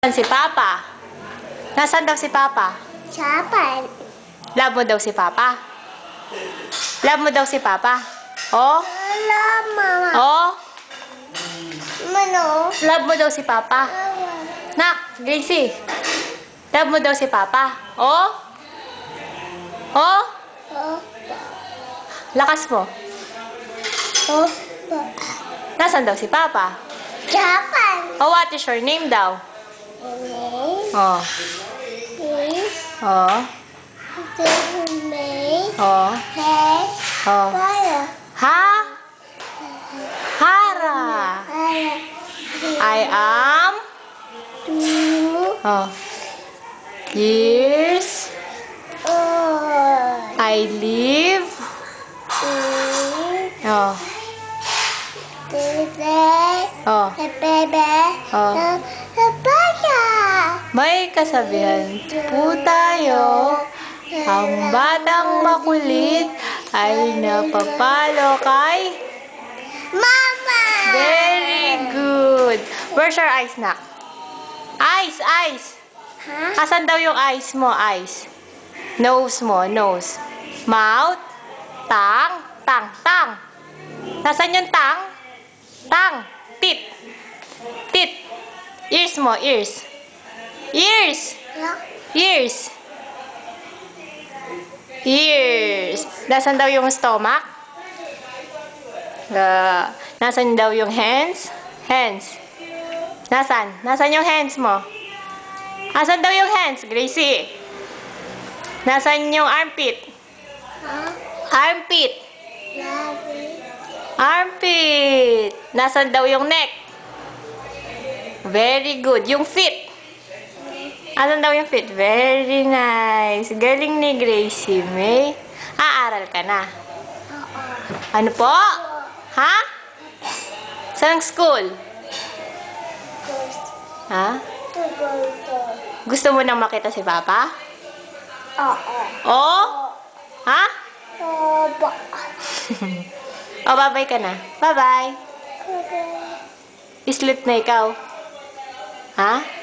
Nasaan si Papa? Nasaan daw si Papa? Sapan. Love mo daw si Papa? Love mo daw si Papa? Oh? Wala, mama. Oh? Mano? Love mo daw si Papa? Nak, Gracie. Love mo daw si Papa? Oh? Oh? Oh, Lakas mo. oh, Nasaan daw si Papa? Sapan. Oh, what is your name daw? Ini, Oh. this, Oh. me, Oh. head, Oh. fire, Ha? Hara. fire, I am. two, Oh. Years. oh, I live. three, Oh. baby, Oh. baby, Oh. baya. May kasabihan po tayo. Ang batang makulit ay napapalo kay... Mama! Very good. Where's your eyes, Nak? Eyes, eyes. Ha? Asan daw yung eyes mo, eyes? Nose mo, nose. Mouth. Tang, tang, tang. Nasaan yung tang? Tang. Tit. Tit. Ears mo, ears. Ears. Ears. Ears. Nasaan daw yung stomach? Nasaan daw yung hands? Hands. Nasaan? Nasaan yung hands mo? Nasaan daw yung hands, Gracie? Nasaan yung armpit? Ha? Armpit. Labi. Armpit. Nasaan daw yung neck? Very good. Yung feet. Nasaan daw yung feet? Very nice. Galing ni Gracie May. Aaral ka na. Oo. Ano po? Ha? Saan school? Gusto. Ha? Gusto. Gusto mo nang makita si Papa? Oo. Oh? Ha? Opo. O, bye-bye ka na. Bye-bye. Sleep na ikaw. Ha?